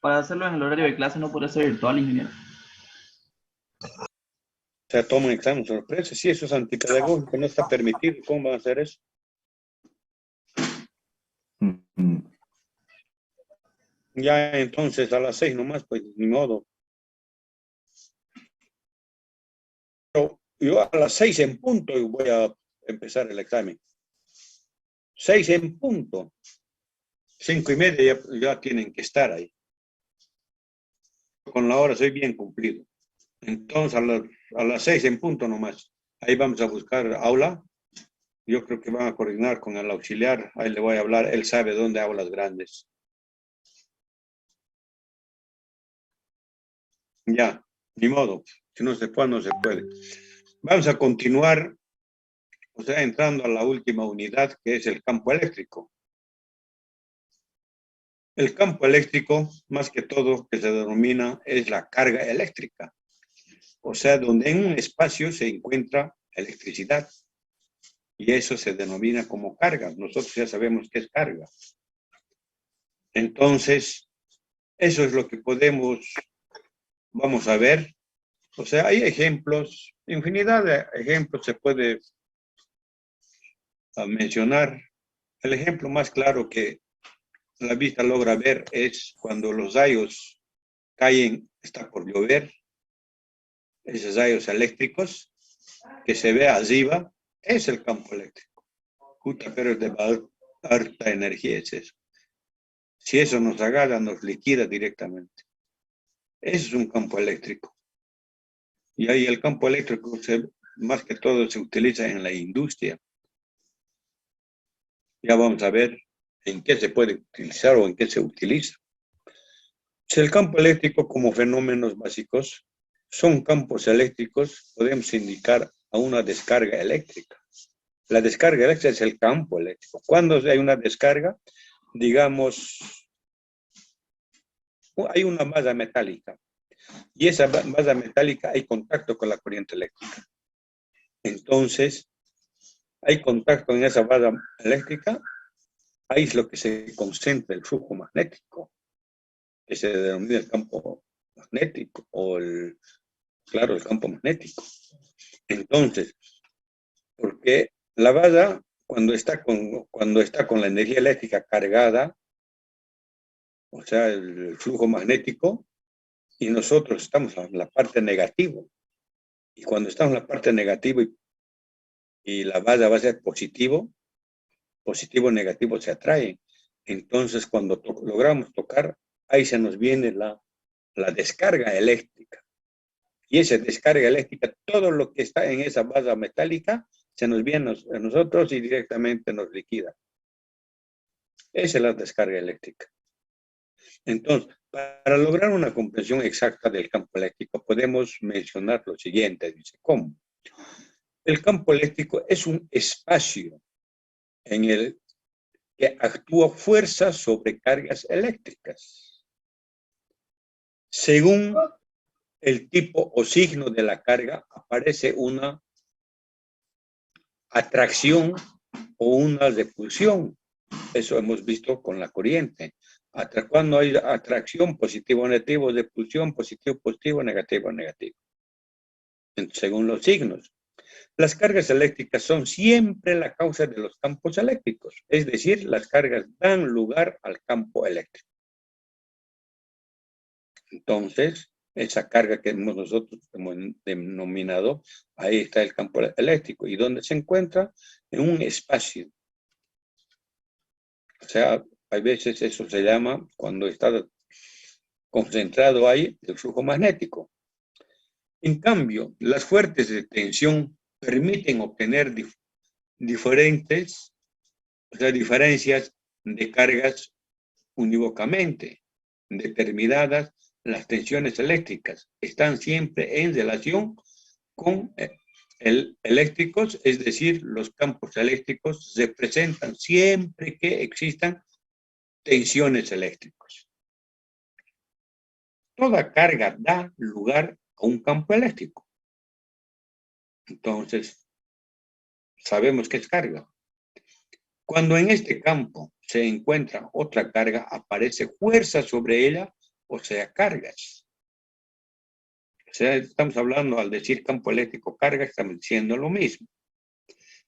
Para hacerlo en el horario de clase no puede ser virtual, ingeniero. O sea, toman examen sorpresa. Sí, eso es antipedagógico, no está permitido. ¿Cómo van a hacer eso? Ya entonces a las 6 nomás, pues ni modo. Yo a las 6 en punto voy a empezar el examen. 6 en punto. 5:30 ya tienen que estar ahí. Con la hora soy bien cumplido. Entonces a las 6 en punto nomás. Ahí vamos a buscar aula. Yo creo que van a coordinar con el auxiliar. Ahí le voy a hablar. Él sabe dónde aulas grandes. Ya, ni modo. Si no se puede, no se puede. Vamos a continuar, o sea, entrando a la última unidad, que es el campo eléctrico. El campo eléctrico, más que todo, que se denomina, es la carga eléctrica. O sea, donde en un espacio se encuentra electricidad. Y eso se denomina como carga. Nosotros ya sabemos qué es carga. Entonces, eso es lo que vamos a ver. O sea, hay ejemplos, infinidad de ejemplos se puede mencionar. El ejemplo más claro que la vista logra ver es cuando los rayos caen, está por llover, esos rayos eléctricos que se ve arriba, es el campo eléctrico. Puta, pero es de alta energía, es eso. Si eso nos agarra, nos liquida directamente. Eso es un campo eléctrico. Y ahí el campo eléctrico, más que todo, se utiliza en la industria. Ya vamos a ver en qué se puede utilizar o en qué se utiliza. Si el campo eléctrico como fenómenos básicos son campos eléctricos, podemos indicar a una descarga eléctrica. La descarga eléctrica es el campo eléctrico. Cuando hay una descarga, digamos, hay una masa metálica y esa masa metálica hay contacto con la corriente eléctrica. Entonces, hay contacto en esa masa eléctrica, ahí es lo que se concentra el flujo magnético, que se denomina el campo magnético o el campo magnético. Entonces, porque la base, cuando está con la energía eléctrica cargada, o sea, el flujo magnético, y nosotros estamos en la parte negativa. Y cuando estamos en la parte negativa y la base va a ser positivo o negativo se atraen. Entonces, cuando logramos tocar, ahí se nos viene la descarga eléctrica. Y esa descarga eléctrica, todo lo que está en esa base metálica, se nos viene a nosotros y directamente nos liquida. Esa es la descarga eléctrica. Entonces, para lograr una comprensión exacta del campo eléctrico, podemos mencionar lo siguiente. Dice, ¿cómo? El campo eléctrico es un espacio en el que actúa fuerza sobre cargas eléctricas. Según el tipo o signo de la carga, aparece una atracción o una repulsión. Eso hemos visto con la corriente. Cuando hay atracción, positivo, negativo, repulsión, positivo, positivo, negativo, negativo. Según los signos. Las cargas eléctricas son siempre la causa de los campos eléctricos. Es decir, las cargas dan lugar al campo eléctrico. Entonces, esa carga que nosotros hemos denominado, ahí está el campo eléctrico. ¿Y dónde se encuentra? En un espacio. O sea, hay veces eso se llama, cuando está concentrado ahí, el flujo magnético. En cambio, las fuertes de tensión permiten obtener diferencias de cargas unívocamente determinadas. Las tensiones eléctricas están siempre en relación con eléctricos, es decir, los campos eléctricos se presentan siempre que existan tensiones eléctricas. Toda carga da lugar a un campo eléctrico. Entonces, sabemos qué es carga. Cuando en este campo se encuentra otra carga, aparece fuerza sobre ella o sea, cargas. O sea, estamos hablando, al decir campo eléctrico, carga, estamos diciendo lo mismo.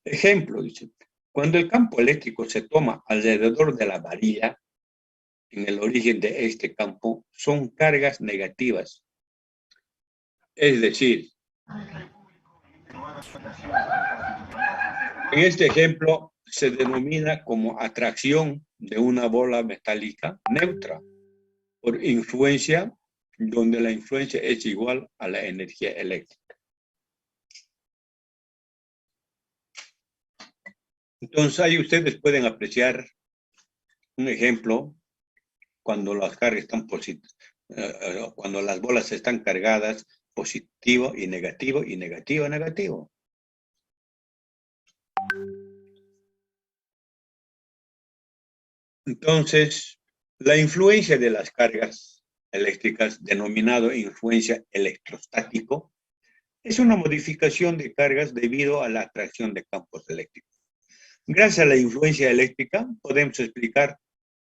Ejemplo, dice, cuando el campo eléctrico se toma alrededor de la varilla, en el origen de este campo, son cargas negativas. Es decir, en este ejemplo se denomina como atracción de una bola metálica neutra por influencia, donde la influencia es igual a la energía eléctrica. Entonces ahí ustedes pueden apreciar un ejemplo cuando las cargas están cuando las bolas están cargadas, positivo y negativo y negativo, negativo. Entonces, la influencia de las cargas eléctricas, denominado influencia electrostático, es una modificación de cargas debido a la atracción de campos eléctricos. Gracias a la influencia eléctrica podemos explicar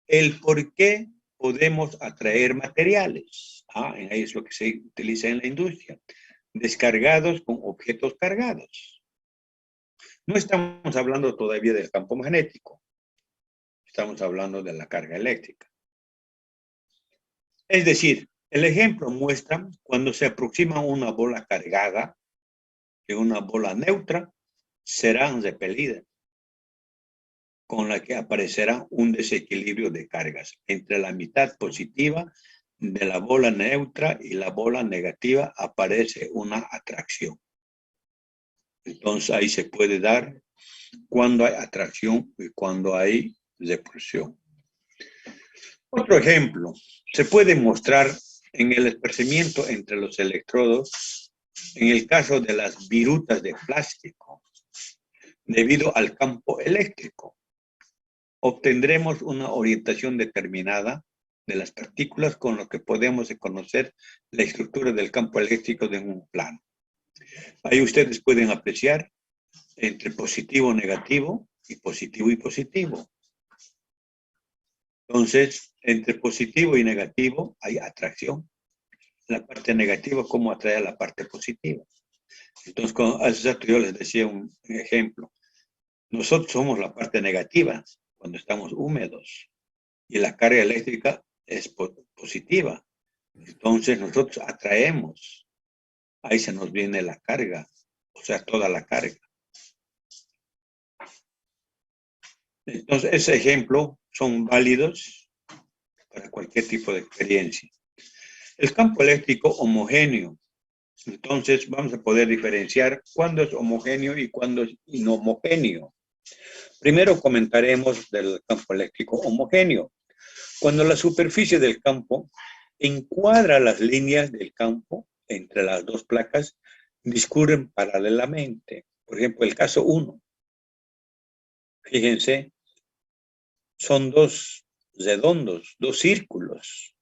el por qué podemos atraer materiales. Es lo que se utiliza en la industria. Descargados con objetos cargados. No estamos hablando todavía del campo magnético. Estamos hablando de la carga eléctrica. Es decir, el ejemplo muestra cuando se aproxima una bola cargada de una bola neutra, serán repelidas, con la que aparecerá un desequilibrio de cargas entre la mitad positiva de la bola neutra y la bola negativa aparece una atracción. Entonces ahí se puede dar cuando hay atracción y cuando hay repulsión. Otro ejemplo, se puede mostrar en el esparcimiento entre los electrodos en el caso de las virutas de plástico. Debido al campo eléctrico, obtendremos una orientación determinada de las partículas con lo que podemos conocer la estructura del campo eléctrico de un plano. Ahí ustedes pueden apreciar entre positivo, negativo y positivo. Entonces, entre positivo y negativo hay atracción. La parte negativa, ¿cómo atrae a la parte positiva? Entonces, hace rato yo les decía un ejemplo. Nosotros somos la parte negativa cuando estamos húmedos y la carga eléctrica es positiva. Entonces, nosotros atraemos. Ahí se nos viene la carga, o sea, toda la carga. Entonces, ese ejemplo son válidos para cualquier tipo de experiencia. El campo eléctrico homogéneo. Entonces, vamos a poder diferenciar cuándo es homogéneo y cuándo es inhomogéneo. Primero comentaremos del campo eléctrico homogéneo. Cuando la superficie del campo encuadra las líneas del campo entre las dos placas, discurren paralelamente. Por ejemplo, el caso 1. Fíjense, son dos redondos, dos círculos.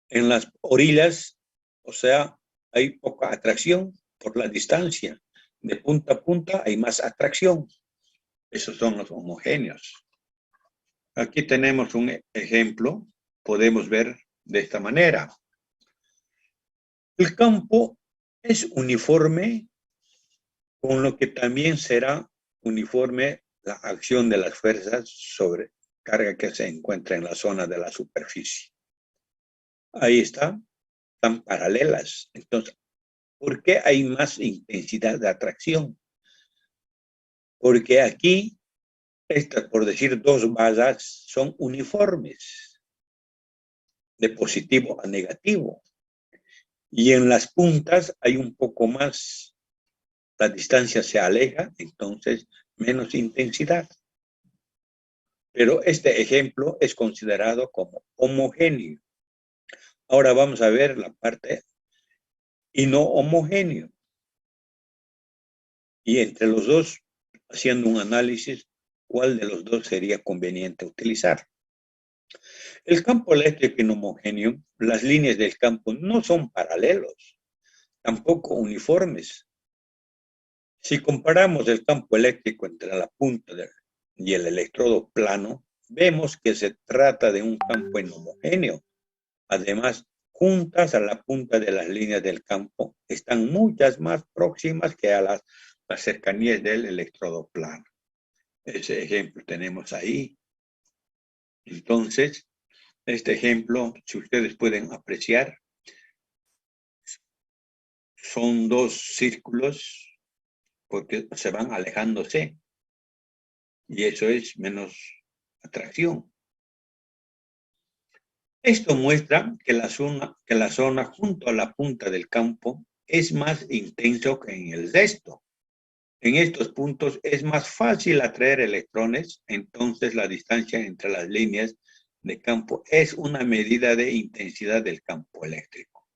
En las orillas, o sea, hay poca atracción por la distancia. De punta a punta hay más atracción. Esos son los homogéneos. Aquí tenemos un ejemplo. Podemos ver de esta manera. El campo es uniforme, con lo que también será uniforme la acción de las fuerzas sobre carga que se encuentra en la zona de la superficie. Ahí están paralelas. Entonces, ¿por qué hay más intensidad de atracción? Porque aquí, estas, por decir, dos vallas son uniformes, de positivo a negativo. Y en las puntas hay un poco más, la distancia se aleja, entonces menos intensidad. Pero este ejemplo es considerado como homogéneo. Ahora vamos a ver la parte y no homogéneo. Y entre los dos, haciendo un análisis, ¿cuál de los dos sería conveniente utilizar? El campo eléctrico inhomogéneo, las líneas del campo no son paralelos, tampoco uniformes. Si comparamos el campo eléctrico entre la punta y el electrodo plano, vemos que se trata de un campo inhomogéneo. Además, juntas a la punta de las líneas del campo están muchas más próximas que a las cercanías del electrodo plano. Ese ejemplo tenemos ahí. Entonces, este ejemplo, si ustedes pueden apreciar, son dos círculos porque se van alejándose y eso es menos atracción. Esto muestra que la zona junto a la punta del campo es más intenso que en el resto. En estos puntos es más fácil atraer electrones, entonces la distancia entre las líneas de campo es una medida de intensidad del campo eléctrico.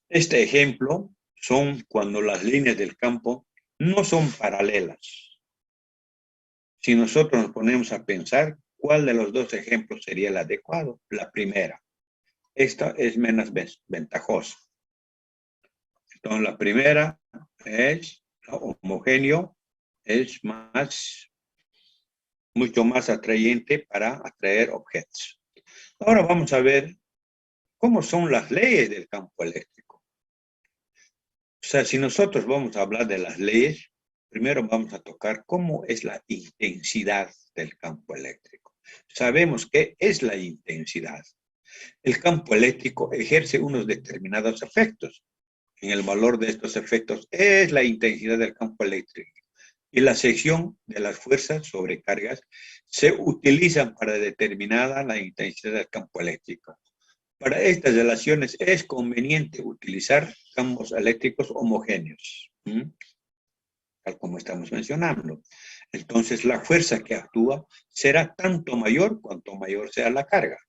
Este ejemplo son cuando las líneas del campo no son paralelas. Si nosotros nos ponemos a pensar, ¿cuál de los dos ejemplos sería el adecuado? La primera. Esta es menos ventajosa. Entonces, la primera es homogéneo, es mucho más atrayente para atraer objetos. Ahora vamos a ver cómo son las leyes del campo eléctrico. O sea, si nosotros vamos a hablar de las leyes, primero vamos a tocar cómo es la intensidad del campo eléctrico. Sabemos qué es la intensidad. El campo eléctrico ejerce unos determinados efectos. En el valor de estos efectos es la intensidad del campo eléctrico. Y la sección de las fuerzas sobre cargas se utilizan para determinar la intensidad del campo eléctrico. Para estas relaciones es conveniente utilizar campos eléctricos homogéneos, tal como estamos mencionando. Entonces, la fuerza que actúa será tanto mayor cuanto mayor sea la carga,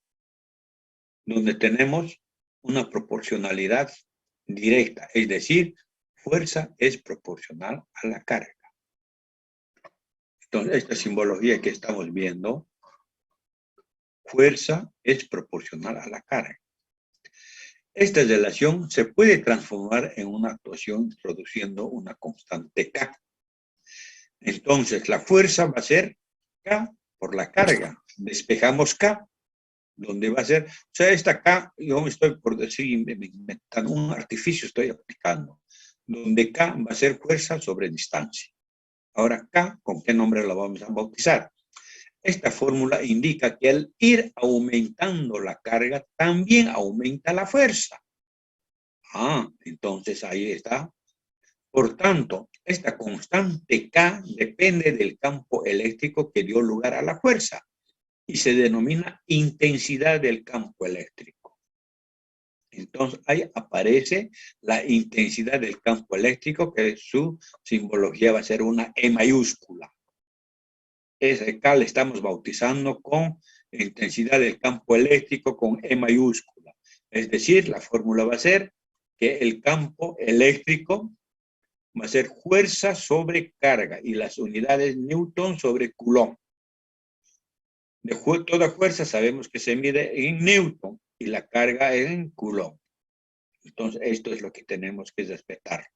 donde tenemos una proporcionalidad directa, es decir, fuerza es proporcional a la carga. Entonces, esta simbología que estamos viendo, fuerza es proporcional a la carga. Esta relación se puede transformar en una actuación produciendo una constante K. Entonces, la fuerza va a ser K por la carga. Despejamos K, donde va a ser, o sea, esta K, yo me estoy por decir, un artificio estoy aplicando, donde K va a ser fuerza sobre distancia. Ahora, K, ¿con qué nombre la vamos a bautizar? Esta fórmula indica que al ir aumentando la carga, también aumenta la fuerza. Entonces ahí está. Por tanto, esta constante K depende del campo eléctrico que dio lugar a la fuerza y se denomina intensidad del campo eléctrico. Entonces ahí aparece la intensidad del campo eléctrico, que su simbología va a ser una E mayúscula. Ese K le estamos bautizando con intensidad del campo eléctrico con E mayúscula. Es decir, la fórmula va a ser que el campo eléctrico va a ser fuerza sobre carga y las unidades Newton sobre Coulomb. Toda fuerza sabemos que se mide en Newton y la carga en Coulomb. Entonces, esto es lo que tenemos que respetar.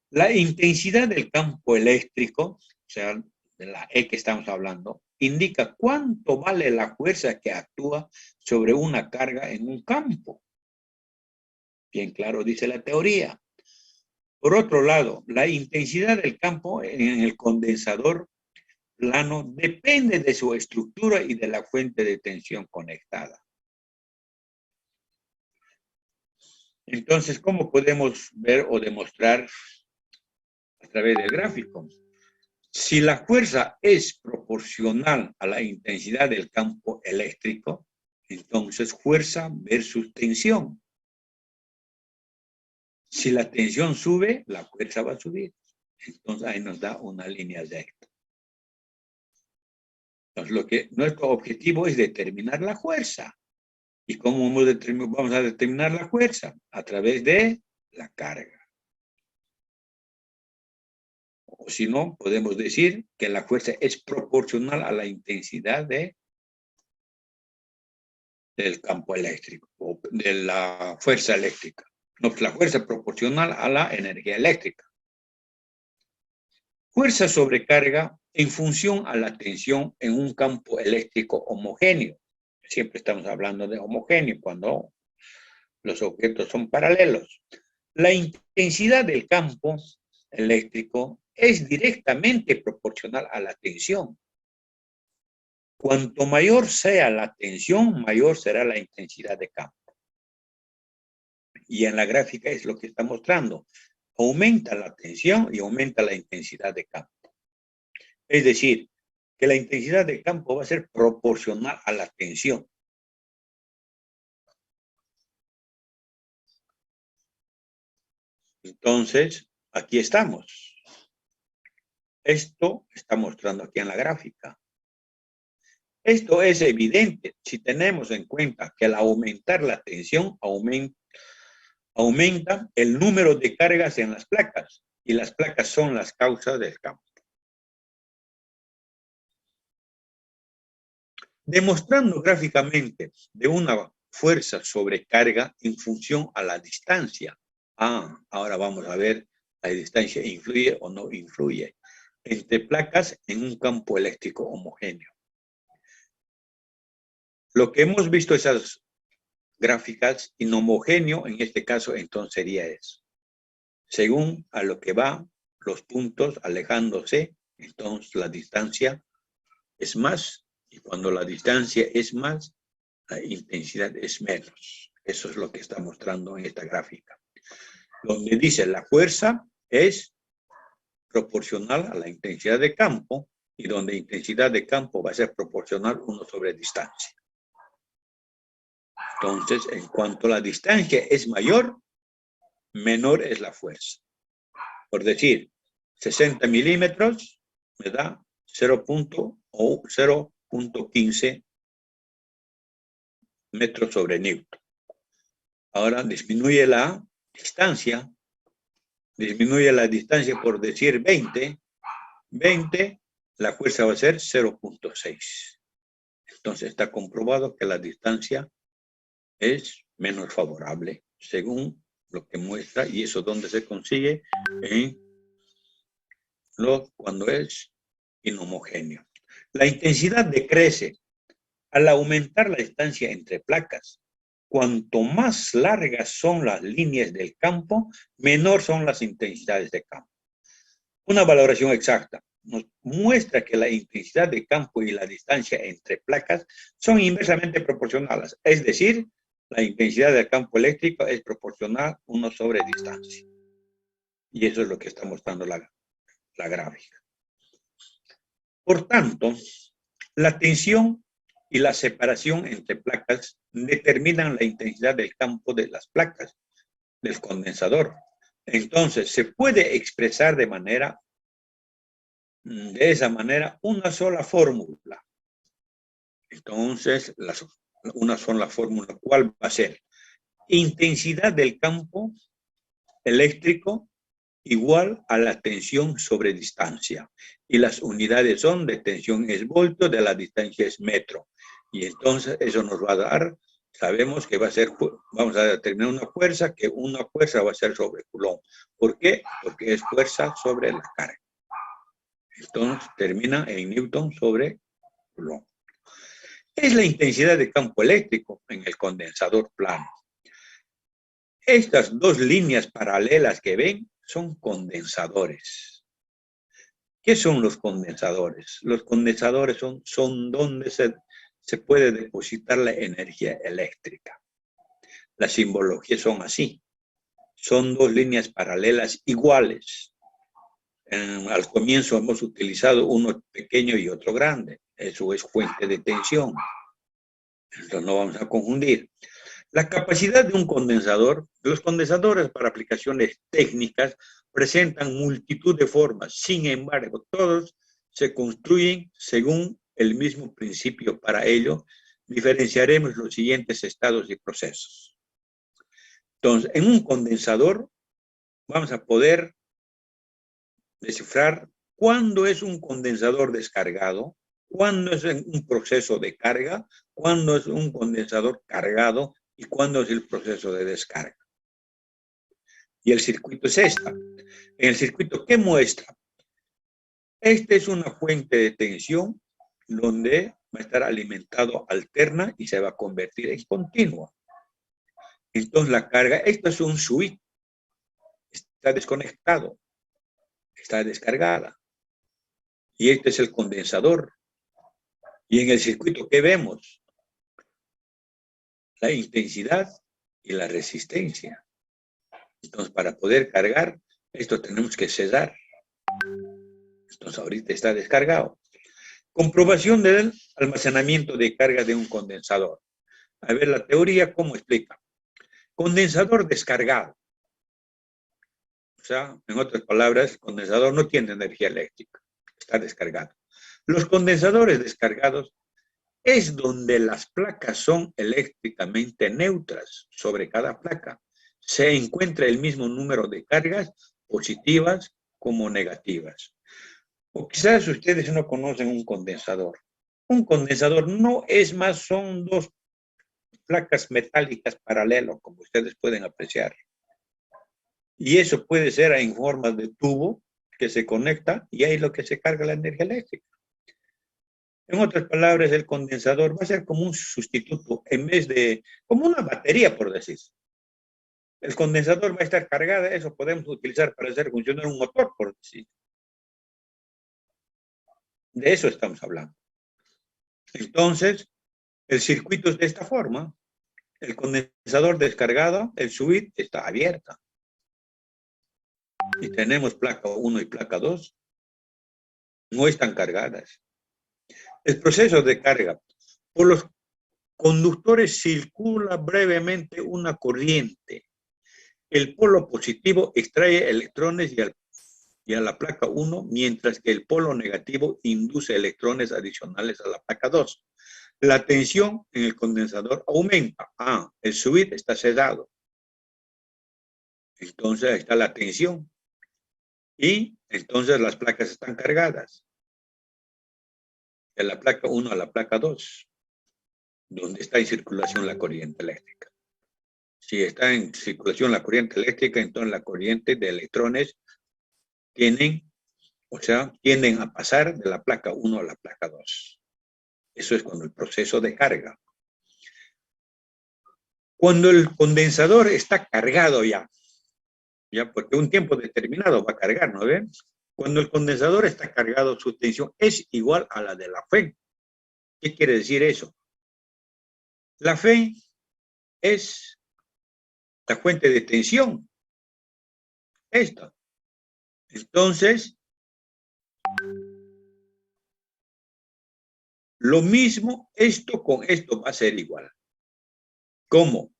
La intensidad del campo eléctrico, o sea, de la E que estamos hablando, indica cuánto vale la fuerza que actúa sobre una carga en un campo. Bien claro dice la teoría. Por otro lado, la intensidad del campo en el condensador plano depende de su estructura y de la fuente de tensión conectada. Entonces, ¿cómo podemos ver o demostrar a través del gráfico? Si la fuerza es proporcional a la intensidad del campo eléctrico, entonces fuerza versus tensión. Si la tensión sube, la fuerza va a subir. Entonces ahí nos da una línea recta. Entonces nuestro objetivo es determinar la fuerza. ¿Y cómo vamos a determinar la fuerza? A través de la carga. O si no, podemos decir que la fuerza es proporcional a la intensidad del campo eléctrico, o de la fuerza eléctrica. No, la fuerza es proporcional a la energía eléctrica. Fuerza sobre carga en función a la tensión en un campo eléctrico homogéneo. Siempre estamos hablando de homogéneo cuando los objetos son paralelos. La intensidad del campo eléctrico es directamente proporcional a la tensión. Cuanto mayor sea la tensión, mayor será la intensidad de campo. Y en la gráfica es lo que está mostrando. Aumenta la tensión y aumenta la intensidad de campo. Es decir, que la intensidad de campo va a ser proporcional a la tensión. Entonces, aquí estamos. Esto está mostrando aquí en la gráfica. Esto es evidente si tenemos en cuenta que al aumentar la tensión aumenta el número de cargas en las placas y las placas son las causas del campo. Demostrando gráficamente de una fuerza sobre carga en función a la distancia. Ahora vamos a ver, la distancia influye o no influye entre placas en un campo eléctrico homogéneo. Lo que hemos visto esas gráficas inhomogéneo, en este caso, entonces sería eso. Según a lo que va los puntos alejándose, entonces la distancia es más, y cuando la distancia es más, la intensidad es menos. Eso es lo que está mostrando en esta gráfica. Donde dice la fuerza es proporcional a la intensidad de campo, y donde intensidad de campo va a ser proporcional 1 sobre distancia. Entonces, en cuanto la distancia es mayor, menor es la fuerza. Por decir, 60 milímetros me da 0.15 metros sobre Newton. Ahora disminuye la distancia por decir 20, la fuerza va a ser 0.6. Entonces está comprobado que la distancia es menos favorable, según lo que muestra, y eso donde se consigue cuando es inhomogéneo. La intensidad decrece al aumentar la distancia entre placas. Cuanto más largas son las líneas del campo, menor son las intensidades de campo. Una valoración exacta nos muestra que la intensidad de campo y la distancia entre placas son inversamente proporcionales, es decir, la intensidad del campo eléctrico es proporcional 1 sobre distancia. Y eso es lo que está mostrando la gráfica. Por tanto, la tensión y la separación entre placas determinan la intensidad del campo de las placas del condensador. Entonces, se puede expresar de esa manera una sola fórmula. Entonces, una sola fórmula, ¿cuál va a ser? Intensidad del campo eléctrico igual a la tensión sobre distancia. Y las unidades son de tensión es voltio, de la distancia es metro. Y entonces eso nos va a dar, sabemos que va a ser, vamos a determinar una fuerza, que una fuerza va a ser sobre Coulomb. ¿Por qué? Porque es fuerza sobre la carga. Entonces termina en Newton sobre Coulomb. Es la intensidad de campo eléctrico en el condensador plano. Estas dos líneas paralelas que ven son condensadores. ¿Qué son los condensadores? Los condensadores son donde se puede depositar la energía eléctrica. Las simbologías son así. Son dos líneas paralelas iguales. Al comienzo hemos utilizado uno pequeño y otro grande. Eso es fuente de tensión. Entonces no vamos a confundir. La capacidad de un condensador, los condensadores para aplicaciones técnicas presentan multitud de formas, sin embargo, todos se construyen según el mismo principio. Para ello, diferenciaremos los siguientes estados y procesos. Entonces, en un condensador vamos a poder descifrar cuándo es un condensador descargado, cuándo es un proceso de carga, cuándo es un condensador cargado, y cuándo es el proceso de descarga. Y el circuito es esta. En el circuito, ¿qué muestra? Esta es una fuente de tensión donde va a estar alimentado alterna y se va a convertir en continua. Entonces la carga, esto es un switch, está desconectado, está descargada. Y este es el condensador. Y en el circuito, ¿qué vemos? La intensidad y la resistencia. Entonces, para poder cargar, esto tenemos que cesar. Entonces, ahorita está descargado. Comprobación del almacenamiento de carga de un condensador. A ver, la teoría, ¿cómo explica? Condensador descargado. O sea, en otras palabras, el condensador no tiene energía eléctrica. Está descargado. Los condensadores descargados es donde las placas son eléctricamente neutras. Sobre cada placa se encuentra el mismo número de cargas positivas como negativas. O quizás ustedes no conocen un condensador. Un condensador no es más, son dos placas metálicas paralelas, como ustedes pueden apreciar. Y eso puede ser en forma de tubo que se conecta y ahí es lo que se carga la energía eléctrica. En otras palabras, el condensador va a ser como un sustituto, en vez de, como una batería, por decir. El condensador va a estar cargado, eso podemos utilizar para hacer funcionar un motor, por decir. De eso estamos hablando. Entonces, el circuito es de esta forma. El condensador descargado, el switch está abierta. Y tenemos placa 1 y placa 2. No están cargadas. El proceso de carga. Por los conductores circula brevemente una corriente. El polo positivo extrae electrones y a la placa 1, mientras que el polo negativo induce electrones adicionales a la placa 2. La tensión en el condensador aumenta. El switch está cerrado. Entonces ahí está la tensión. Y entonces las placas están cargadas. De la placa 1 a la placa 2, donde está en circulación la corriente eléctrica. Si está en circulación la corriente eléctrica, entonces la corriente de electrones tienden a pasar de la placa 1 a la placa 2. Eso es cuando el proceso de carga. Cuando el condensador está cargado ya porque un tiempo determinado va a cargar, ¿no ven? Cuando el condensador está cargado, su tensión es igual a la de la FEN. ¿Qué quiere decir eso? La FEN es la fuente de tensión. Esta. Entonces, lo mismo, esto con esto va a ser igual. ¿Cómo?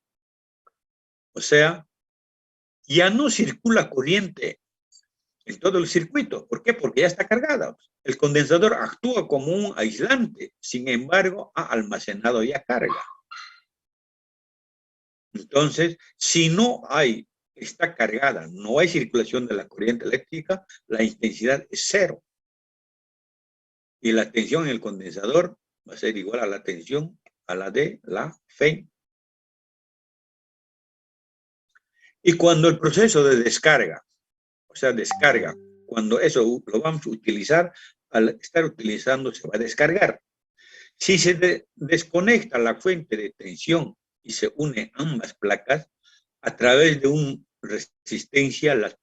O sea, ya no circula corriente en todo el circuito. ¿Por qué? Porque ya está cargada. El condensador actúa como un aislante, sin embargo, ha almacenado ya carga. Entonces, si no está cargada, no hay circulación de la corriente eléctrica, la intensidad es cero. Y la tensión en el condensador va a ser igual a la tensión a la de la FEN. Y cuando el proceso de descarga, cuando eso lo vamos a utilizar, al estar utilizando se va a descargar. Si se desconecta la fuente de tensión y se une ambas placas, a través de una resistencia, las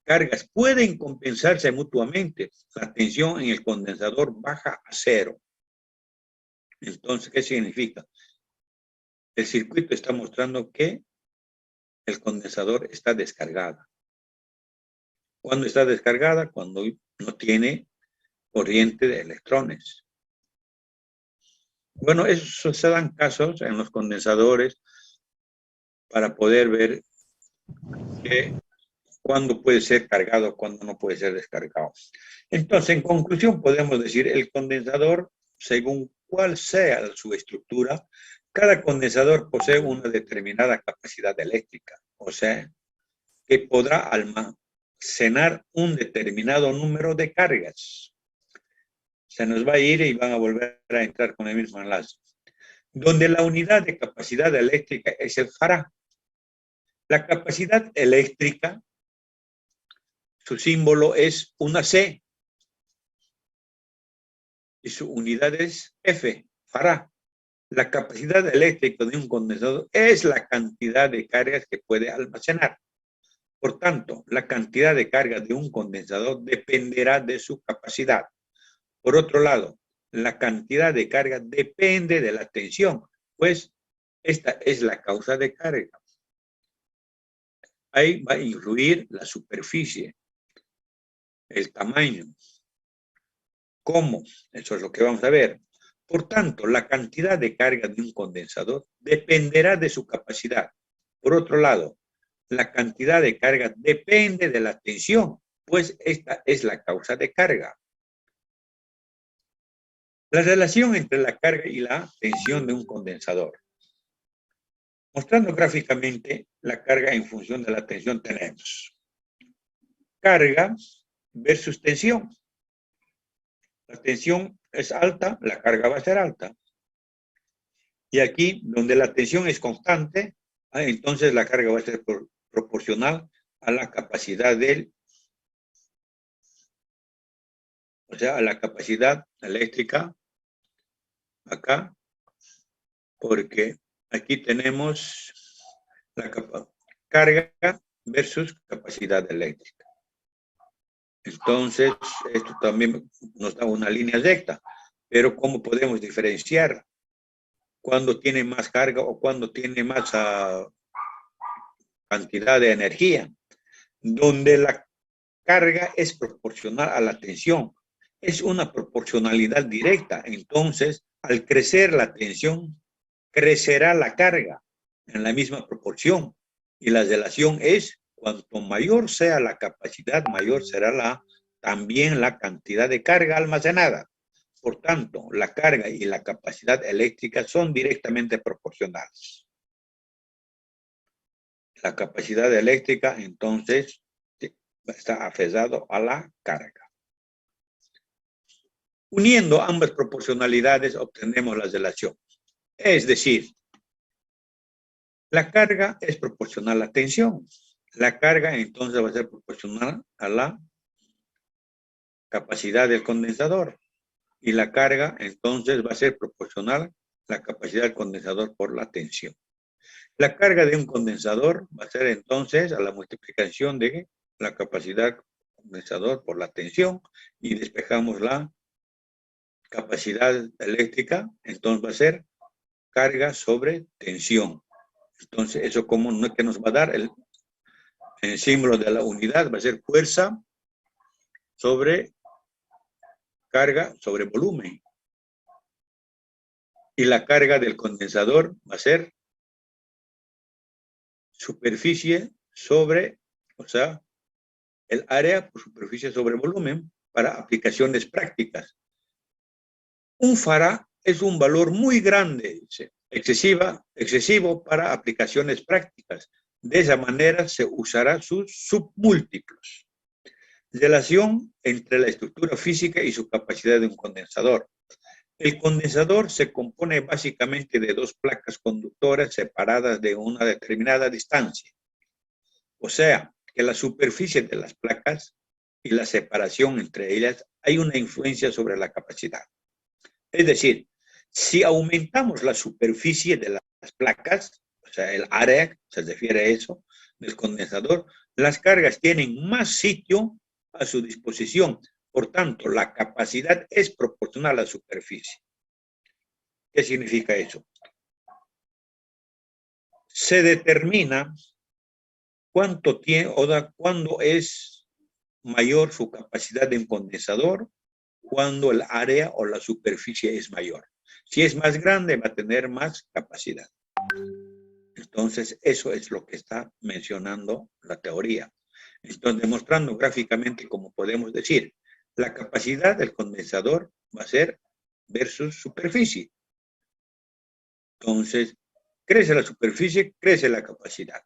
cargas pueden compensarse mutuamente. La tensión en el condensador baja a cero. Entonces, ¿qué significa? El circuito está mostrando que el condensador está descargado. ¿Cuándo está descargada? Cuando no tiene corriente de electrones. Bueno, eso se dan casos en los condensadores para poder ver cuándo puede ser cargado, cuándo no puede ser descargado. Entonces, en conclusión, podemos decir el condensador, según cuál sea su estructura, cada condensador posee una determinada capacidad eléctrica, o sea, que podrá almacenar un determinado número de cargas. Se nos va a ir y van a volver a entrar con el mismo enlace. Donde la unidad de capacidad eléctrica es el farad. La capacidad eléctrica, su símbolo es una C. y su unidad es F, farad. La capacidad eléctrica de un condensador es la cantidad de cargas que puede almacenar. Por tanto, la cantidad de carga de un condensador dependerá de su capacidad. Por otro lado, la cantidad de carga depende de la tensión, pues esta es la causa de carga. Ahí va a influir la superficie, el tamaño. ¿Cómo? Eso es lo que vamos a ver. Por tanto, la cantidad de carga de un condensador dependerá de su capacidad. Por otro lado, la cantidad de carga depende de la tensión, pues esta es la causa de carga. La relación entre la carga y la tensión de un condensador. Mostrando gráficamente la carga en función de la tensión tenemos carga versus tensión. La tensión es alta, la carga va a ser alta. Y aquí, donde la tensión es constante, entonces la carga va a ser proporcional a la capacidad a la capacidad eléctrica acá, porque aquí tenemos la carga versus capacidad eléctrica. Entonces, esto también nos da una línea recta, pero ¿cómo podemos diferenciar cuándo tiene más carga o cuándo tiene más cantidad de energía? Donde la carga es proporcional a la tensión. Es una proporcionalidad directa. Entonces, al crecer la tensión, crecerá la carga en la misma proporción. Y la relación es, cuanto mayor sea la capacidad, mayor será también la cantidad de carga almacenada. Por tanto, la carga y la capacidad eléctrica son directamente proporcionales. La capacidad eléctrica, entonces, está aferrado a la carga. Uniendo ambas proporcionalidades obtenemos la relación. Es decir, la carga es proporcional a la tensión. La carga entonces va a ser proporcional a la capacidad del condensador. Y la carga entonces va a ser proporcional a la capacidad del condensador por la tensión. La carga de un condensador va a ser entonces a la multiplicación de la capacidad del condensador por la tensión y despejamos la capacidad eléctrica, entonces va a ser carga sobre tensión. Entonces, eso como no es que nos va a dar el símbolo de la unidad, va a ser fuerza sobre carga sobre volumen. Y la carga del condensador va a ser superficie sobre, o sea, el área por superficie sobre volumen para aplicaciones prácticas. Un farad es un valor muy grande, excesivo para aplicaciones prácticas. De esa manera se usará sus submúltiplos. Relación entre la estructura física y su capacidad de un condensador. El condensador se compone básicamente de dos placas conductoras separadas de una determinada distancia. O sea, que la superficie de las placas y la separación entre ellas hay una influencia sobre la capacidad. Es decir, si aumentamos la superficie de las placas, o sea, el área, se refiere a eso, del condensador, las cargas tienen más sitio a su disposición. Por tanto, la capacidad es proporcional a la superficie. ¿Qué significa eso? Se determina cuánto tiene cuándo es mayor su capacidad de un condensador, cuando el área o la superficie es mayor. Si es más grande, va a tener más capacidad. Entonces, eso es lo que está mencionando la teoría. Entonces, demostrando gráficamente, como podemos decir, la capacidad del condensador va a ser versus superficie. Entonces, crece la superficie, crece la capacidad.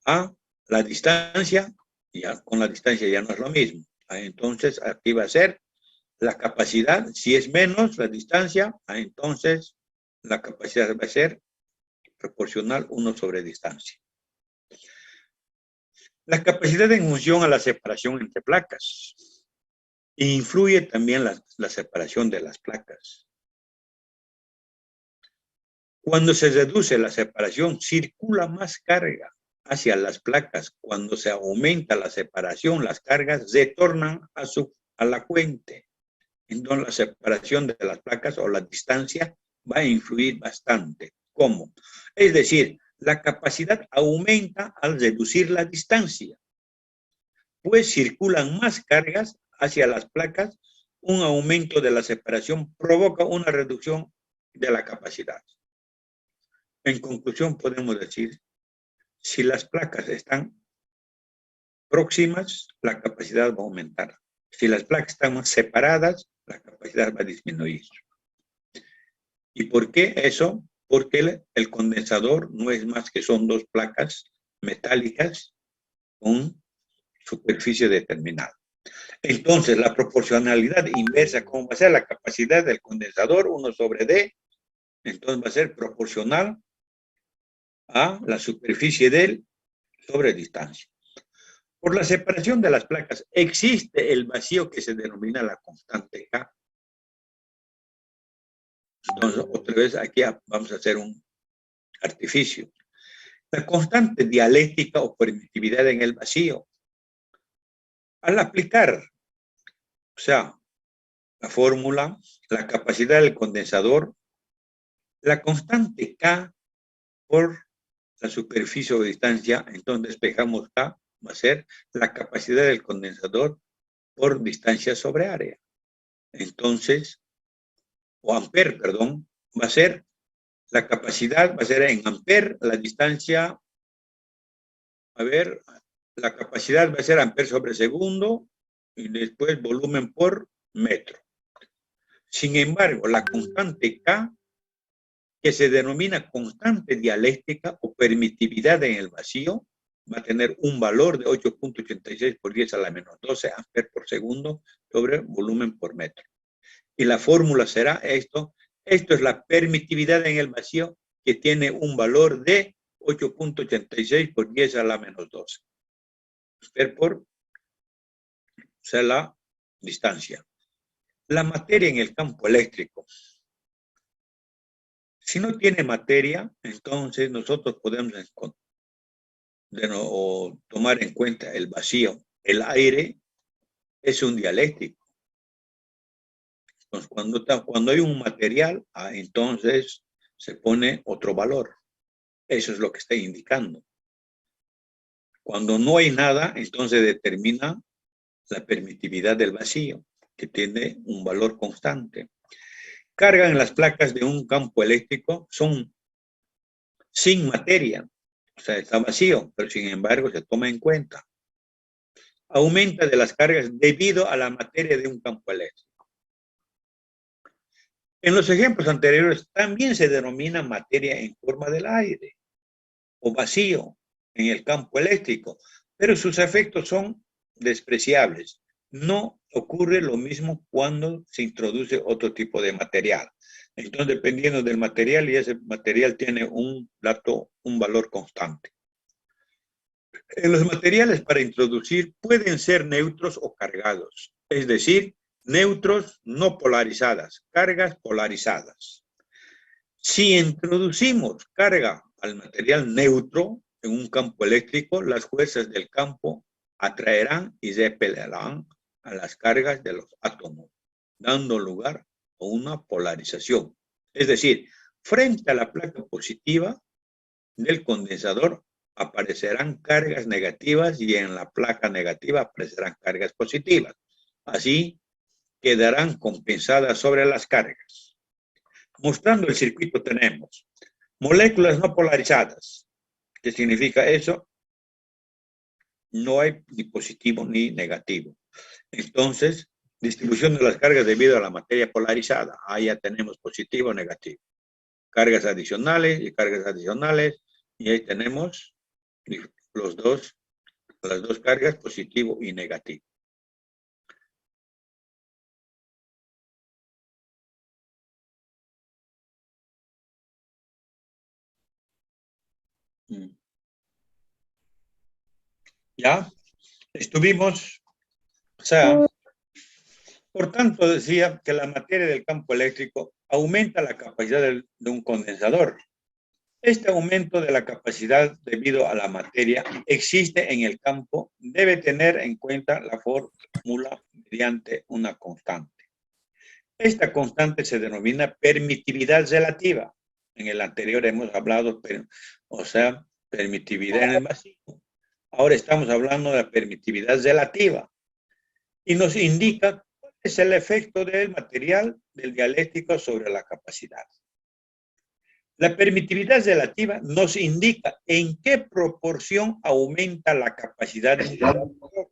A la distancia, ya con la distancia ya no es lo mismo. Entonces, aquí va a ser la capacidad, si es menos la distancia, entonces la capacidad va a ser proporcional 1 sobre distancia. La capacidad en función a la separación entre placas. Influye también la separación de las placas. Cuando se reduce la separación, circula más carga hacia las placas. Cuando se aumenta la separación, las cargas retornan a la fuente. Entonces, la separación de las placas o la distancia va a influir bastante. ¿Cómo? Es decir, la capacidad aumenta al reducir la distancia, pues circulan más cargas hacia las placas. Un aumento de la separación provoca una reducción de la capacidad. En conclusión, podemos decir, si las placas están próximas, la capacidad va a aumentar. Si las placas están más separadas, la capacidad va a disminuir. ¿Y por qué eso? Porque el condensador no es más que son dos placas metálicas con superficie determinada. Entonces, la proporcionalidad inversa, ¿cómo va a ser? La capacidad del condensador, 1 sobre D, entonces va a ser proporcional a la superficie de él sobre distancia. Por la separación de las placas, existe el vacío que se denomina la constante K. Entonces, otra vez aquí vamos a hacer un artificio. La constante dialéctica o permitividad en el vacío. Al aplicar, o sea, la fórmula, la capacidad del condensador, la constante K por la superficie o distancia, entonces despejamos K, va a ser la capacidad del condensador por distancia sobre área. Entonces, o amper, perdón, va a ser la capacidad, va a ser en amper, la distancia, a ver, la capacidad va a ser amper sobre segundo y después volumen por metro. Sin embargo, la constante K, que se denomina constante dialéctica o permitividad en el vacío, va a tener un valor de 8.86 por 10 a la menos 12 amper por segundo sobre volumen por metro. Y la fórmula será esto. Esto es la permitividad en el vacío, que tiene un valor de 8.86 por 10 a la menos 12. Amper por, o sea, la distancia. La materia en el campo eléctrico. Si no tiene materia, entonces nosotros podemos tomar en cuenta el vacío. El aire es un dialéctico. Entonces, cuando hay un material, entonces se pone otro valor. Eso es lo que está indicando. Cuando no hay nada, entonces determina la permitividad del vacío, que tiene un valor constante. Carga en las placas de un campo eléctrico son sin materia, o sea, está vacío, pero sin embargo se toma en cuenta. Aumenta de las cargas debido a la materia de un campo eléctrico. En los ejemplos anteriores también se denomina materia en forma del aire o vacío en el campo eléctrico, pero sus efectos son despreciables. No ocurre lo mismo cuando se introduce otro tipo de material. Entonces, dependiendo del material, y ese material tiene un valor constante. En los materiales para introducir pueden ser neutros o cargados, es decir, neutros no polarizadas, cargas polarizadas. Si introducimos carga al material neutro en un campo eléctrico, las fuerzas del campo atraerán y repelerán a las cargas de los átomos, dando lugar a una polarización. Es decir, frente a la placa positiva del condensador aparecerán cargas negativas y en la placa negativa aparecerán cargas positivas. Así quedarán compensadas sobre las cargas. Mostrando el circuito tenemos moléculas no polarizadas. ¿Qué significa eso? No hay ni positivo ni negativo. Entonces, distribución de las cargas debido a la materia polarizada. Ahí ya tenemos positivo o negativo. Cargas adicionales y cargas adicionales. Y ahí tenemos las dos cargas, positivo y negativo. Ya estuvimos, o sea, Por tanto, decía que la materia del campo eléctrico aumenta la capacidad de un condensador. Este aumento de la capacidad debido a la materia existe en el campo, debe tener en cuenta la fórmula mediante una constante. Esta constante se denomina permitividad relativa. En el anterior hemos hablado, permitividad en el vacío. Ahora estamos hablando de la permitividad relativa y nos indica cuál es el efecto del material del dialéctico sobre la capacidad. La permitividad relativa nos indica en qué proporción aumenta la capacidad de un condensador.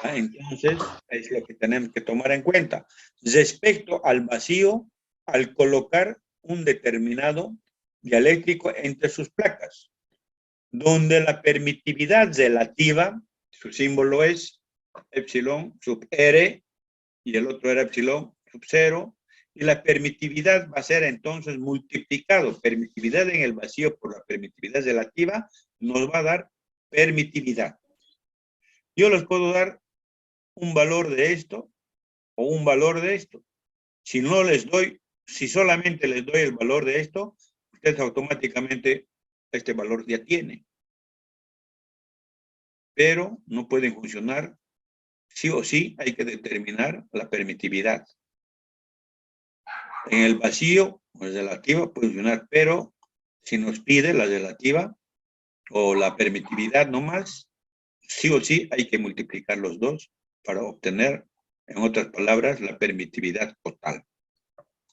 Entonces, es lo que tenemos que tomar en cuenta. Respecto al vacío, al colocar un determinado dialéctrico entre sus placas, donde la permitividad relativa, su símbolo es epsilon sub R, y el otro era epsilon sub 0, y la permitividad va a ser entonces multiplicado, permitividad en el vacío por la permitividad relativa, nos va a dar permitividad. Yo les puedo dar un valor de esto o un valor de esto. Si no les doy, si solamente les doy el valor de esto, ustedes automáticamente este valor ya tiene. Pero no pueden funcionar. Sí o sí hay que determinar la permitividad. En el vacío, la relativa puede funcionar, pero si nos pide la relativa o la permitividad nomás, sí o sí hay que multiplicar los dos para obtener, en otras palabras, la permitividad total,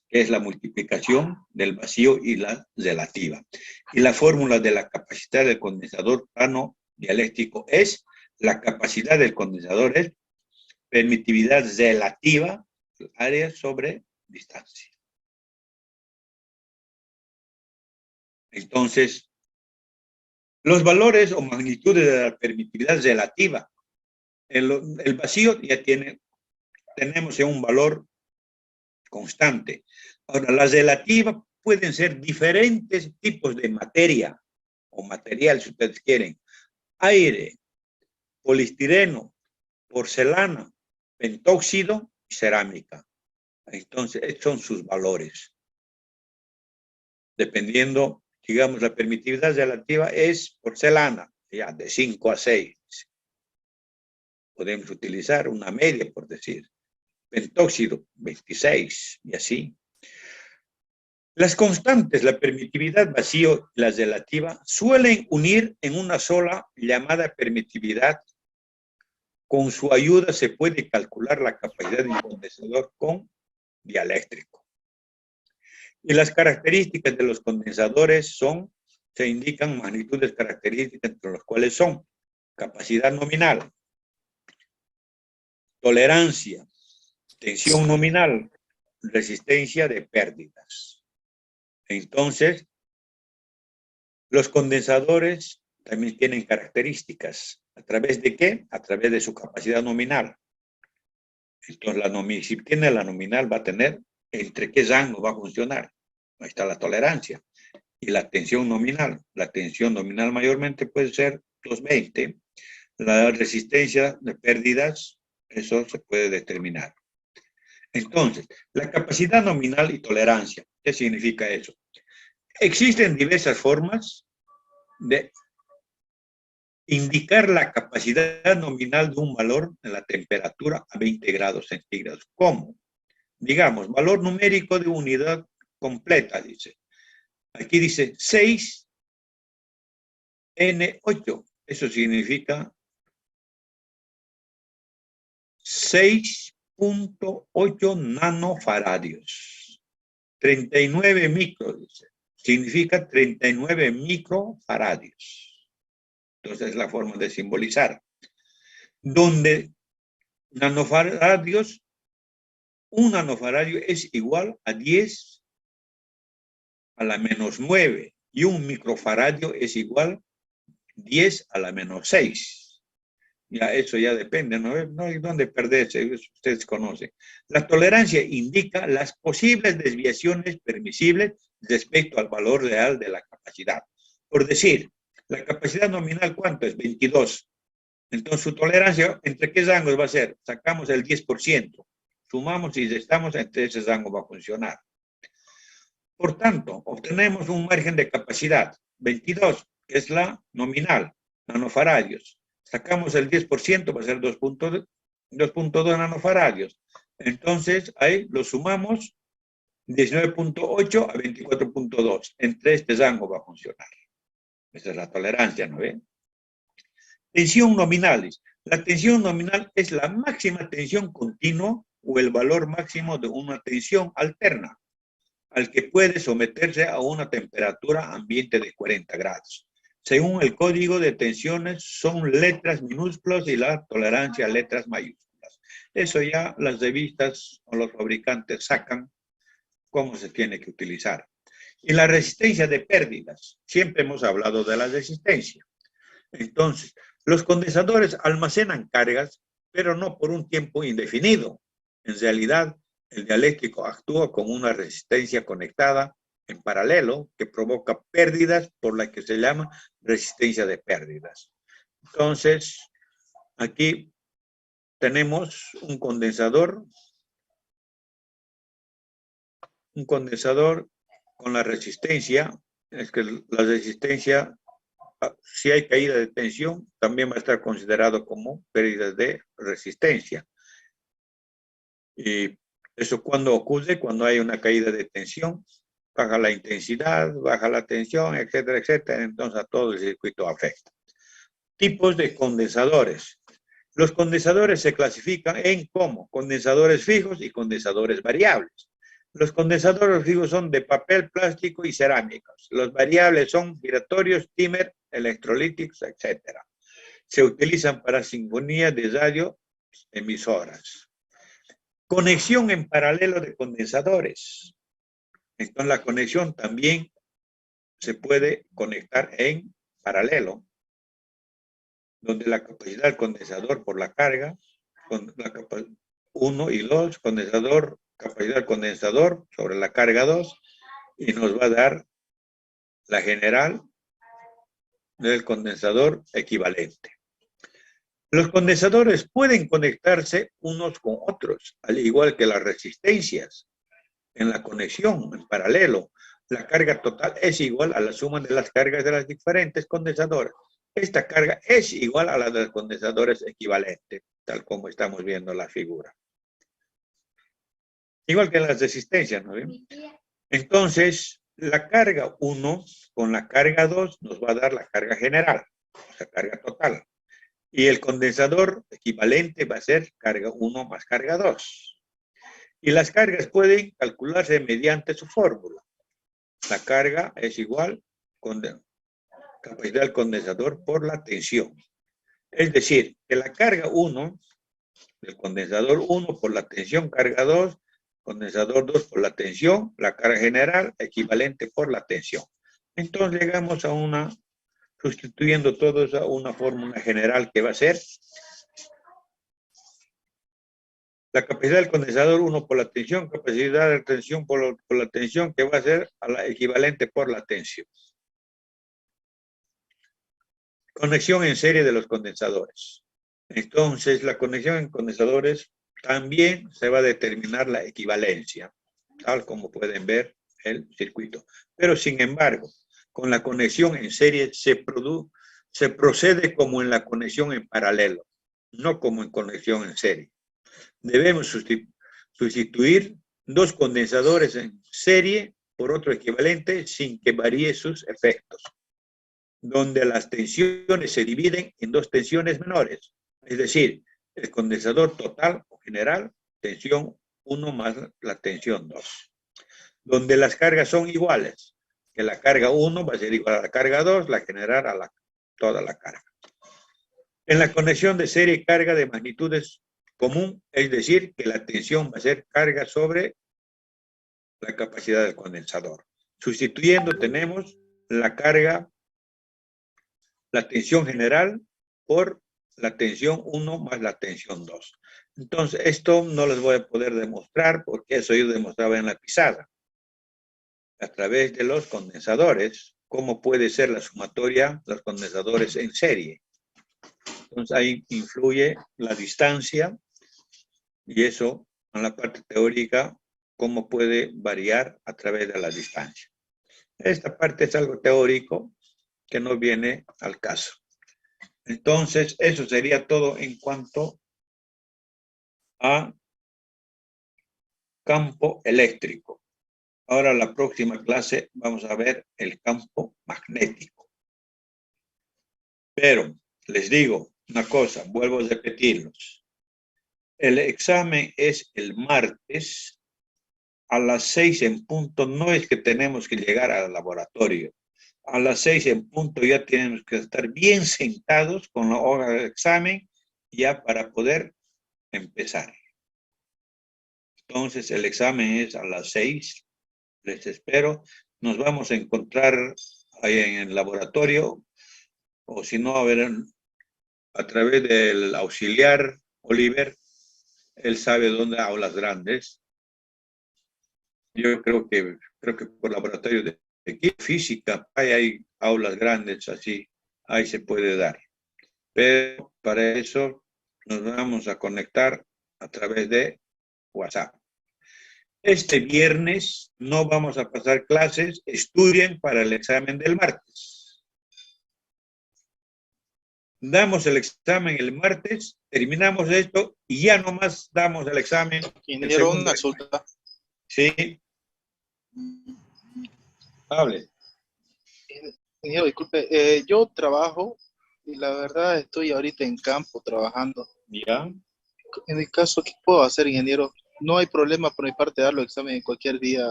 que es la multiplicación del vacío y la relativa. Y la fórmula de la capacidad del condensador plano dialéctrico es, la capacidad del condensador es permitividad relativa, área sobre distancia. Entonces, los valores o magnitudes de la permitividad relativa, el vacío ya tenemos ya un valor constante. Ahora, la relativa pueden ser diferentes tipos de materia o material, si ustedes quieren. Aire, poliestireno, porcelana, pentóxido y cerámica. Entonces, estos son sus valores. Dependiendo, digamos, la permitividad relativa es porcelana, ya de 5 a 6. Podemos utilizar una media, por decir. Pentóxido, 26, y así. Las constantes, la permitividad vacío y la relativa, suelen unir en una sola llamada permitividad. Con su ayuda se puede calcular la capacidad de un condensador con dialéctrico. Y las características de los condensadores se indican magnitudes características, entre las cuales son capacidad nominal, tolerancia, tensión nominal, resistencia de pérdidas. Entonces, los condensadores también tienen características. ¿A través de qué? A través de su capacidad nominal. Entonces, si tiene la nominal, va a tener entre qué rango va a funcionar. Ahí está la tolerancia. Y la tensión nominal. La tensión nominal mayormente puede ser 220. La resistencia de pérdidas, eso se puede determinar. Entonces, la capacidad nominal y tolerancia. ¿Qué significa eso? Existen diversas formas de indicar la capacidad nominal de un valor en la temperatura a 20 grados centígrados. ¿Cómo? Digamos, valor numérico de unidad completa, dice. Aquí dice 6N8. Eso significa 6.8 nanofaradios. 39 micros, dice. Significa 39 microfaradios. Entonces es la forma de simbolizar. Donde nanofaradios, un nanofaradio es igual a 10 a la menos 9 y un microfaradio es igual a 10 a la menos 6. Ya eso ya depende, no hay dónde perderse, ustedes conocen. La tolerancia indica las posibles desviaciones permisibles respecto al valor real de la capacidad. Por decir, la capacidad nominal, ¿cuánto es? 22. Entonces su tolerancia, ¿entre qué rangos va a ser? Sacamos el 10%, sumamos y restamos, entre ese rango va a funcionar. Por tanto, obtenemos un margen de capacidad, 22, que es la nominal, nanofaradios. Sacamos el 10%, va a ser 2.2 nanofaradios. Entonces, ahí lo sumamos, 19.8 a 24.2. Entre este rango va a funcionar. Esa es la tolerancia, ¿no ven? Tensión nominales. La tensión nominal es la máxima tensión continua o el valor máximo de una tensión alterna al que puede someterse a una temperatura ambiente de 40 grados. Según el código de tensiones, son letras minúsculas y la tolerancia a letras mayúsculas. Eso ya las revistas o los fabricantes sacan cómo se tiene que utilizar. Y la resistencia de pérdidas. Siempre hemos hablado de la resistencia. Entonces, los condensadores almacenan cargas, pero no por un tiempo indefinido. En realidad, el dieléctrico actúa como una resistencia conectada en paralelo que provoca pérdidas, por la que se llama resistencia de pérdidas. Entonces, aquí tenemos un condensador con la resistencia. Es que la resistencia, si hay caída de tensión, también va a estar considerado como pérdida de resistencia. Y eso cuando ocurre, cuando hay una caída de tensión, baja la intensidad, baja la tensión, etcétera, etcétera. Entonces a todo el circuito afecta. Tipos de condensadores. Los condensadores se clasifican en como condensadores fijos y condensadores variables. Los condensadores fijos son de papel, plástico y cerámicos. Los variables son giratorios, dimmer, electrolíticos, etcétera. Se utilizan para sinfonía de radio emisoras. Conexión en paralelo de condensadores. Entonces la conexión también se puede conectar en paralelo, donde la capacidad del condensador por la carga, con la 1 y 2, condensador, capacidad del condensador sobre la carga 2, y nos va a dar la general del condensador equivalente. Los condensadores pueden conectarse unos con otros, al igual que las resistencias. En la conexión en paralelo, la carga total es igual a la suma de las cargas de las diferentes condensadores. Esta carga es igual a la de los condensadores equivalentes, tal como estamos viendo la figura. Igual que en las resistencias, ¿no ven? Entonces, la carga 1 con la carga 2 nos va a dar la carga general, la carga total. Y el condensador equivalente va a ser carga 1 más carga 2. Y las cargas pueden calcularse mediante su fórmula. La carga es igual con capacidad del condensador por la tensión. Es decir, que la carga 1 del condensador 1 por la tensión, carga 2, condensador 2 por la tensión, la carga general equivalente por la tensión. Entonces llegamos a una, sustituyendo todos a una fórmula general que va a ser la capacidad del condensador 1 por la tensión, capacidad de tensión por la tensión, que va a ser a la equivalente por la tensión. Conexión en serie de los condensadores. Entonces, la conexión en condensadores también se va a determinar la equivalencia, tal como pueden ver el circuito. Pero, sin embargo, con la conexión en serie se procede como en la conexión en paralelo, no como en conexión en serie. Debemos sustituir dos condensadores en serie por otro equivalente sin que varíe sus efectos, donde las tensiones se dividen en dos tensiones menores, es decir, el condensador total o general, tensión 1 más la tensión 2, donde las cargas son iguales, que la carga 1 va a ser igual a la carga 2, la general a toda la carga. En la conexión de serie, carga de magnitudes común, es decir, que la tensión va a ser carga sobre la capacidad del condensador. Sustituyendo tenemos la carga, la tensión general por la tensión 1 más la tensión 2. Entonces, esto no les voy a poder demostrar porque eso yo demostraba en la pizarra. A través de los condensadores, cómo puede ser la sumatoria de los condensadores en serie. Entonces ahí influye la distancia y eso en la parte teórica, cómo puede variar a través de la distancia. Esta parte es algo teórico que no viene al caso. Entonces, eso sería todo en cuanto a campo eléctrico. Ahora la próxima clase vamos a ver el campo magnético. Pero les digo una cosa, vuelvo a repetirlos. El examen es el martes a las 6 en punto. No es que tenemos que llegar al laboratorio. A las 6 en punto ya tenemos que estar bien sentados con la hoja de examen ya para poder empezar. Entonces el examen es a las 6. Les espero. Nos vamos a encontrar ahí en el laboratorio o si no, a ver, a través del auxiliar Oliver. Él sabe dónde aulas grandes. Yo creo que por laboratorio de física hay aulas grandes así, ahí se puede dar. Pero para eso nos vamos a conectar a través de WhatsApp. Este viernes no vamos a pasar clases, estudien para el examen del martes. Damos el examen el martes, terminamos esto y ya nomás damos el examen. Ingeniero, una consulta. Sí. Hable. Ingeniero, disculpe, yo trabajo y la verdad estoy ahorita en campo trabajando. Ya. En el caso, ¿qué puedo hacer, ingeniero? No hay problema por mi parte de dar los exámenes cualquier día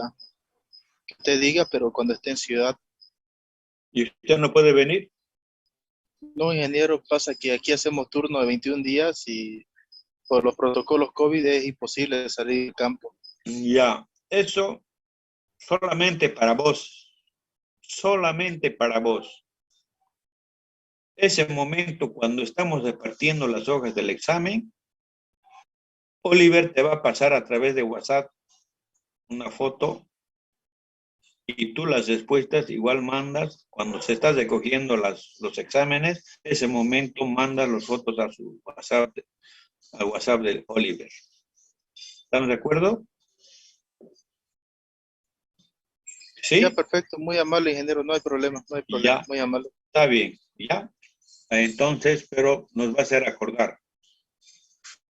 que usted diga, pero cuando esté en ciudad. ¿Y usted no puede venir? No, ingeniero, pasa que aquí hacemos turno de 21 días y por los protocolos COVID es imposible salir del campo. Ya. Eso solamente para vos. Solamente para vos. Ese momento cuando estamos repartiendo las hojas del examen, Oliver te va a pasar a través de WhatsApp una foto y tú las respuestas igual mandas, cuando se está recogiendo los exámenes, ese momento manda las fotos a su WhatsApp, al WhatsApp de Oliver. ¿Están de acuerdo? ¿Sí? Ya, perfecto, muy amable, ingeniero, no hay problema, Ya. muy amable. Está bien, ¿ya? Entonces, pero nos va a hacer acordar.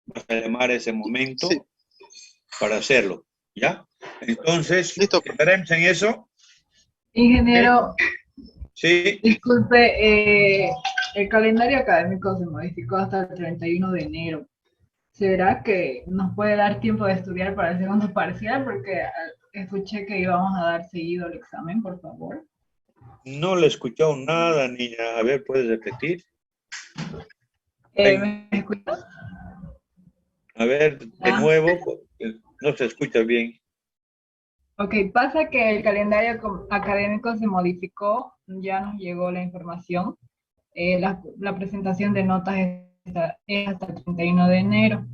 Vas a llamar ese momento Sí. para hacerlo, ¿ya? Entonces, Listo. ¿estaremos en eso? Ingeniero, Sí. disculpe, el calendario académico se modificó hasta el 31 de enero. ¿Será que nos puede dar tiempo de estudiar para el segundo parcial? Porque escuché que íbamos a dar seguido el examen, por favor. No le he escuchado nada, niña. A ver, ¿puedes repetir? ¿Me escuchas? A ver, de nuevo, no se escucha bien. Ok, pasa que el calendario académico se modificó, ya nos llegó la información. La presentación de notas es hasta el 31 de enero.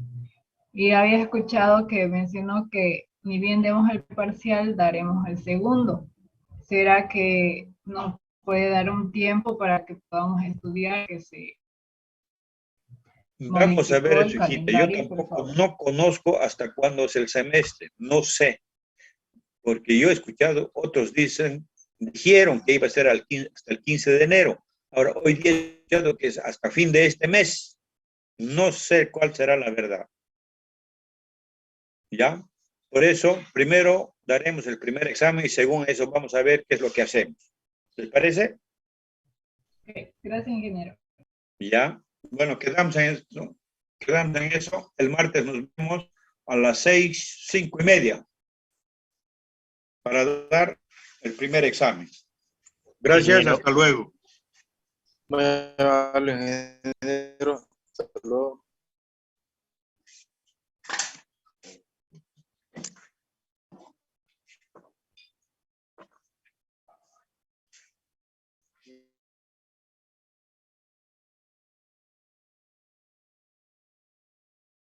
Y había escuchado que mencionó que ni bien demos el parcial, daremos el segundo. ¿Será que nos puede dar un tiempo para que podamos estudiar, que se Vamos a ver modificó eso, el hijita. Yo calendario, por tampoco favor? no conozco hasta cuándo es el semestre. No sé. Porque yo he escuchado, otros dijeron que iba a ser hasta el 15 de enero. Ahora, hoy día he escuchado que es hasta fin de este mes. No sé cuál será la verdad. ¿Ya? Por eso, primero daremos el primer examen y según eso vamos a ver qué es lo que hacemos. ¿Les parece? Okay, gracias, ingeniero. ¿Ya? Bueno, quedamos en eso. Quedamos en eso. El martes nos vemos a las 6, 5:30 para dar el primer examen. Gracias, Ingeniero. hasta luego. Muy amable, ingeniero. Hasta luego.